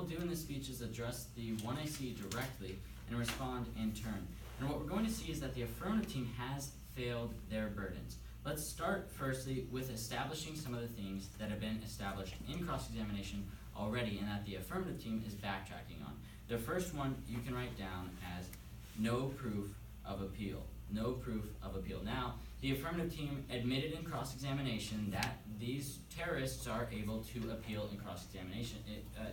do in this speech is address the 1AC directly and respond in turn. And what we're going to see is that the affirmative team has failed their burdens. Let's start firstly with establishing some of the things that have been established in cross-examination already and that the affirmative team is backtracking on. The first one you can write down as no proof of appeal. No proof of appeal. Now, the affirmative team admitted in cross-examination that these terrorists are able to appeal in cross-examination,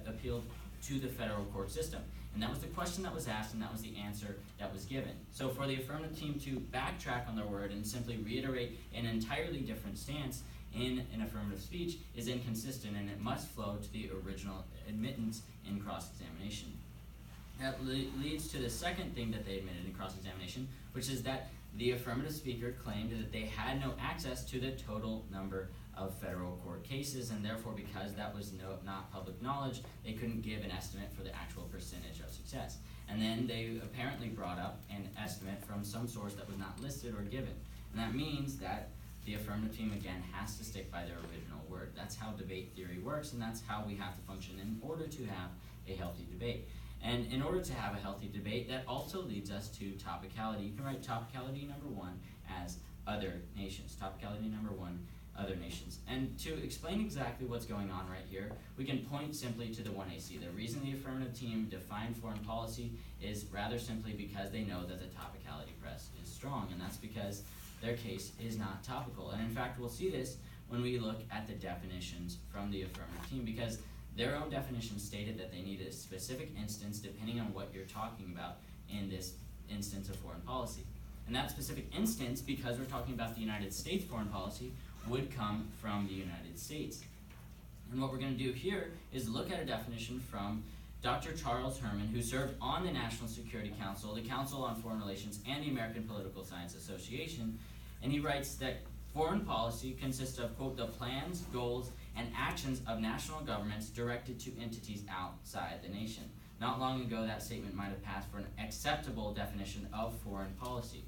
appeal to the federal court system. And that was the question that was asked, and that was the answer that was given. So for the affirmative team to backtrack on their word and simply reiterate an entirely different stance in an affirmative speech is inconsistent, and it must flow to the original admittance in cross-examination. That leads to the second thing that they admitted in cross-examination, which is that the affirmative speaker claimed that they had no access to the total number of federal court cases, and therefore, because that was not public knowledge, they couldn't give an estimate for the actual percentage of success. And then they apparently brought up an estimate from some source that was not listed or given. And that means that the affirmative team, again, has to stick by their original word. That's how debate theory works, and that's how we have to function in order to have a healthy debate. And in order to have a healthy debate, that also leads us to topicality. You can write topicality number one as other nations. Topicality number one, other nations. And to explain exactly what's going on right here, we can point simply to the 1AC. The reason the affirmative team defined foreign policy is rather simply because they know that the topicality press is strong, and that's because their case is not topical. And in fact, we'll see this when we look at the definitions from the affirmative team, because their own definition stated that they needed a specific instance depending on what you're talking about in this instance of foreign policy. And that specific instance, because we're talking about the United States foreign policy, would come from the United States. And what we're going to do here is look at a definition from Dr. Charles Herman, who served on the National Security Council, the Council on Foreign Relations, and the American Political Science Association. And he writes that foreign policy consists of, quote, the plans, goals, and actions of national governments directed to entities outside the nation. Not long ago, that statement might have passed for an acceptable definition of foreign policy.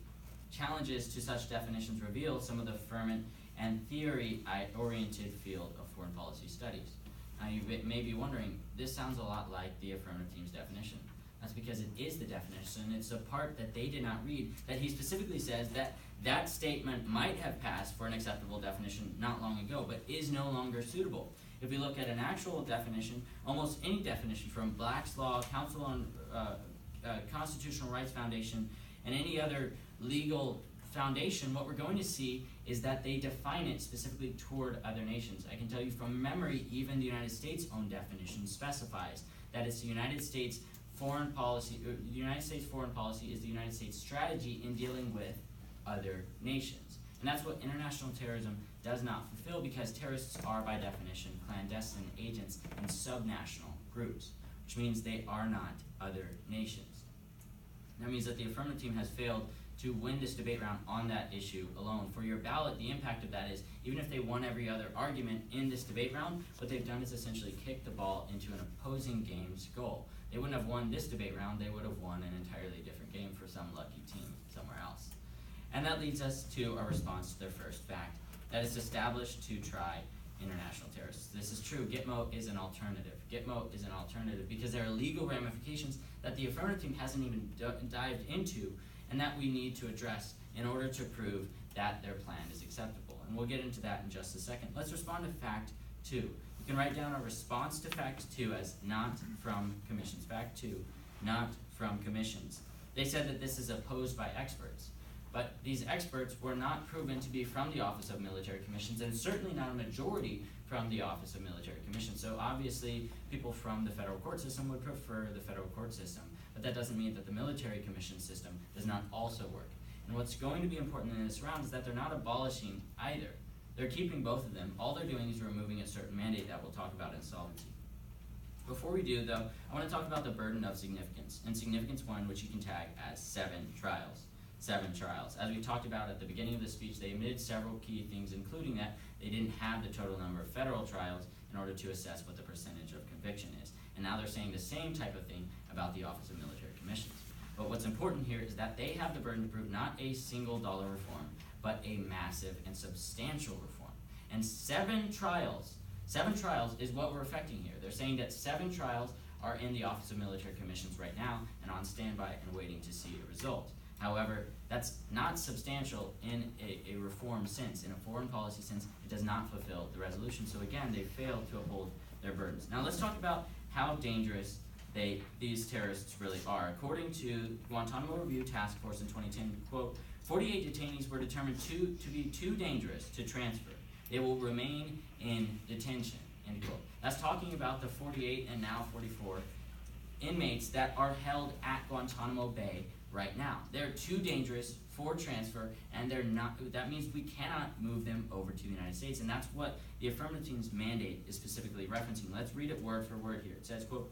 Challenges to such definitions reveal some of the ferment and theory-oriented field of foreign policy studies. Now, you may be wondering, this sounds a lot like the affirmative team's definition. That's because it is the definition. It's a part that they did not read, that he specifically says that that statement might have passed for an acceptable definition not long ago, but is no longer suitable. If we look at an actual definition, almost any definition from Black's Law, Council on Constitutional Rights Foundation, and any other legal foundation, what we're going to see is that they define it specifically toward other nations. I can tell you from memory, even the United States' own definition specifies that it's the United States foreign policy. The United States foreign policy is the United States strategy in dealing with other nations. And that's what international terrorism does not fulfill, because terrorists are, by definition, clandestine agents in subnational groups, which means they are not other nations. That means that the affirmative team has failed to win this debate round on that issue alone. For your ballot, the impact of that is, even if they won every other argument in this debate round, what they've done is essentially kick the ball into an opposing game's goal. They wouldn't have won this debate round, they would have won an entirely different game for some lucky team somewhere else. And that leads us to our response to their first fact, that it's established to try international terrorists. This is true. Gitmo is an alternative. Gitmo is an alternative because there are legal ramifications that the affirmative team hasn't even dived into, and that we need to address in order to prove that their plan is acceptable. And we'll get into that in just a second. Let's respond to fact 2. You can write down a response to fact 2 as not from commissions. Fact 2, not from commissions. They said that this is opposed by experts. But these experts were not proven to be from the Office of Military Commissions, and certainly not a majority from the Office of Military Commissions. So obviously, people from the federal court system would prefer the federal court system, but that doesn't mean that the military commission system does not also work. And what's going to be important in this round is that they're not abolishing either. They're keeping both of them. All they're doing is removing a certain mandate that we'll talk about in solvency. Before we do, though, I want to talk about the burden of significance, and significance 1, which you can tag as 7 trials. 7 trials. As we talked about at the beginning of the speech, they admitted several key things, including that they didn't have the total number of federal trials in order to assess what the percentage of conviction is. And now they're saying the same type of thing about the Office of Military Commissions. But what's important here is that they have the burden to prove not a single dollar reform, but a massive and substantial reform. And 7 trials is what we're affecting here. They're saying that 7 trials are in the Office of Military Commissions right now and on standby and waiting to see a result. However, that's not substantial in a reform sense. In a foreign policy sense, it does not fulfill the resolution. So again, they failed to uphold their burdens. Now let's talk about how dangerous these terrorists really are. According to Guantanamo Review Task Force in 2010, quote, 48 detainees were determined to be too dangerous to transfer. They will remain in detention, end quote. That's talking about the 48 and now 44 inmates that are held at Guantanamo Bay right now. They're too dangerous for transfer, and that means we cannot move them over to the United States, and that's what the affirmative team's mandate is specifically referencing. Let's read it word for word here. It says, quote,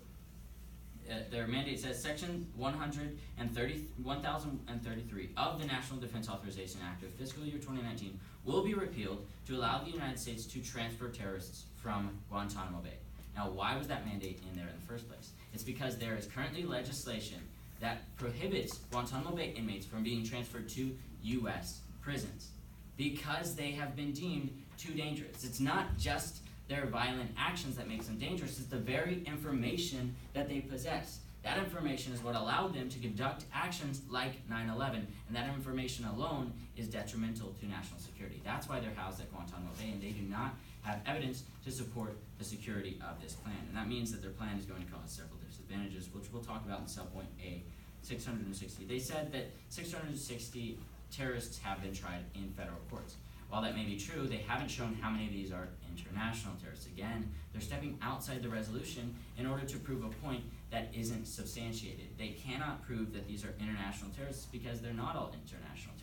their mandate says Section 1033 of the National Defense Authorization Act of fiscal year 2019 will be repealed to allow the United States to transfer terrorists from Guantanamo Bay. Now, why was that mandate in there in the first place? It's because there is currently legislation that prohibits Guantanamo Bay inmates from being transferred to U.S. prisons because they have been deemed too dangerous. It's not just their violent actions that makes them dangerous, it's the very information that they possess. That information is what allowed them to conduct actions like 9/11, and that information alone is detrimental to national security. That's why they're housed at Guantanamo Bay, and they do not have evidence to support the security of this plan. And that means that their plan is going to cause several disadvantages, which we'll talk about in subpoint A, 660. They said that 660 terrorists have been tried in federal courts. While that may be true, they haven't shown how many of these are international terrorists. Again, they're stepping outside the resolution in order to prove a point that isn't substantiated. They cannot prove that these are international terrorists because they're not all international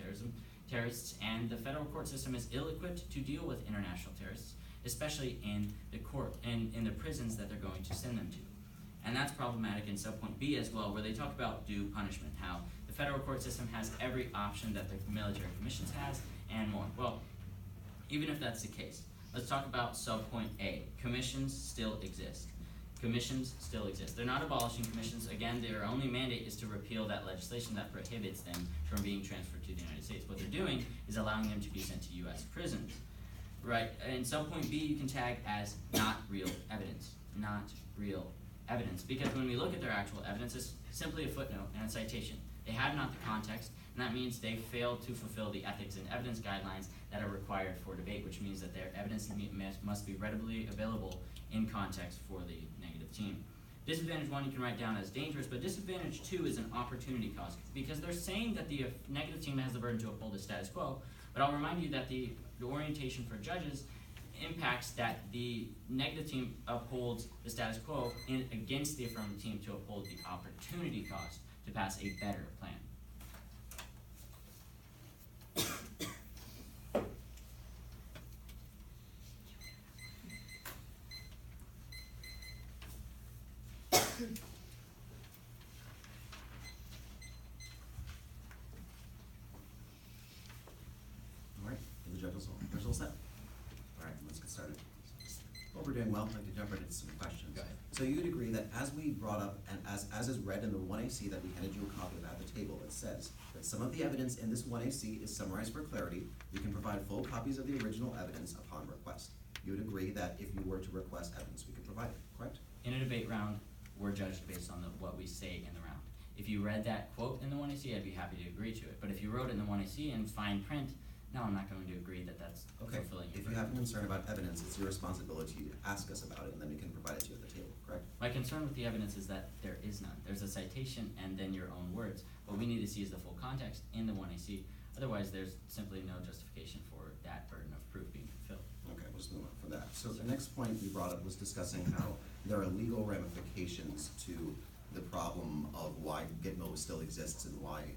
terrorists, and the federal court system is ill-equipped to deal with international terrorists, especially in the court and in the prisons that they're going to send them to. And that's problematic in subpoint B as well, where they talk about due punishment, how the federal court system has every option that the military commissions has and more. Well, even if that's the case, let's talk about subpoint A. Commissions still exist. Commissions still exist. They're not abolishing commissions. Again, their only mandate is to repeal that legislation that prohibits them from being transferred to the United States. What they're doing is allowing them to be sent to U.S. prisons. Right, in subpoint B, you can tag as not real evidence. Not real evidence. Because when we look at their actual evidence, it's simply a footnote and a citation. They have not the context, and that means they failed to fulfill the ethics and evidence guidelines that are required for debate, which means that their evidence must be readily available in context for the negative team. Disadvantage 1 you can write down as dangerous, but disadvantage 2 is an opportunity cost, because they're saying that the negative team has the burden to uphold the status quo, but I'll remind you that the orientation for judges impacts that the negative team upholds the status quo against the affirmative team to uphold the opportunity cost to pass a better plan. All right, the judges are all set. All right, let's get started. Well, we're doing well. I'd like to jump right into some questions. Go ahead. So you'd agree that as we brought up, and as is read in the 1AC that we handed you a copy of at the table, it says that some of the evidence in this 1AC is summarized for clarity. We can provide full copies of the original evidence upon request. You would agree that if you were to request evidence, we could provide it, correct? In a debate round, we're judged based on what we say in the round. If you read that quote in the 1AC, I'd be happy to agree to it. But if you wrote it in the 1AC in fine print, no, I'm not going to agree that that's Okay, fulfilling your if you burden. have a concern about evidence, it's your responsibility to ask us about it, and then we can provide it to you at the table, correct? My concern with the evidence is that there is none. There's a citation and then your own words. What we need to see is the full context in the 1AC. Otherwise, there's simply no justification for that burden of proof being fulfilled. Okay, we'll just move on from that. So the next point you brought up was discussing how there are legal ramifications to the problem of why Gitmo still exists and why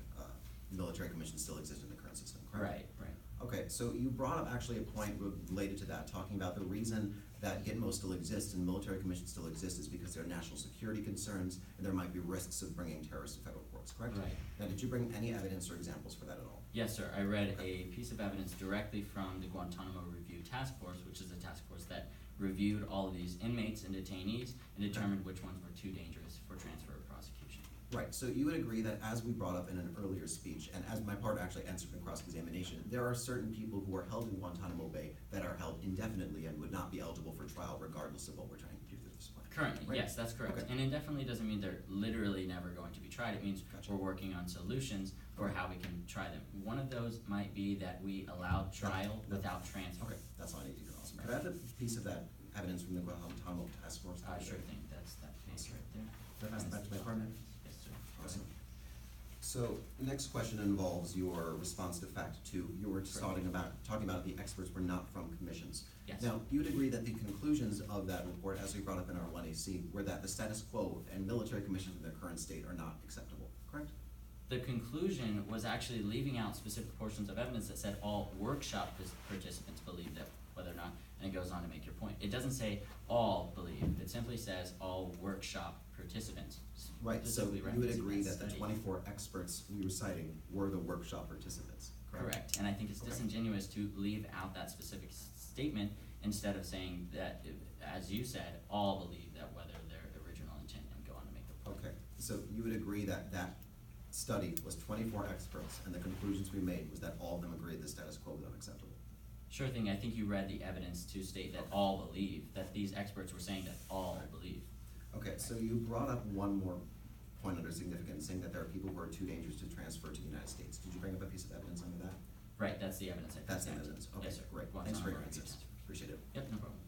military commissions still exist in the current system, correct? Right. Okay, so you brought up actually a point related to that, talking about the reason that Gitmo still exists and military commissions still exist is because there are national security concerns and there might be risks of bringing terrorists to federal courts, correct? Right. Now, did you bring any evidence or examples for that at all? Yes, sir. I read a piece of evidence directly from the Guantanamo Review Task Force, which is a task force that reviewed all of these inmates and detainees and determined which ones were too dangerous for transfer or prosecution. Right, so you would agree that as we brought up in an earlier speech, and as my part actually answered in cross-examination, there are certain people who are held in Guantanamo Bay that are held indefinitely and would not be eligible for trial regardless of what we're trying to do to this point. Currently, right? yes, that's correct. Okay. And it definitely doesn't mean they're literally never going to be tried. It means Gotcha. we're working on solutions for how we can try them. One of those might be that we allow trial No. without transfer. Okay, that's all I need to hear, awesome. Could I have the piece of that evidence from the Guantanamo Task Force? Sure thing, that's that page right there. Could I pass it back to my partner? Yes, sir. Go Awesome. ahead. So, next question involves your response to fact two. You were talking about the experts were not from commissions. Yes. Now, you would agree that the conclusions of that report, as we brought up in our 1AC, were that the status quo and military commissions in their current state are not acceptable, correct? The conclusion was actually leaving out specific portions of evidence that said all workshop participants believed it, whether or not, and it goes on to make your point. It doesn't say all believe, it simply says all workshop participants. Right, so specifically you would referencing agree that the study. 24 experts we were citing were the workshop participants, correct? Correct, and I think it's Okay. disingenuous to leave out that specific statement instead of saying that, as you said, all believe that whether their original intent, and go on to make the point. Okay, so you would agree that that study was 24 experts, and the conclusions we made was that all of them agreed the status quo was unacceptable? Sure thing, I think you read the evidence to state that all believe, that these experts were saying that all Right. believe. Okay, so you brought up one more point under significance, saying that there are people who are too dangerous to transfer to the United States. Did you bring up a piece of evidence under that? Right, that's the evidence I That's the presented. evidence, okay, Yes, sir. great. Guantanamo Thanks for your refugee answers. transfer. Appreciate it. Yep, no problem.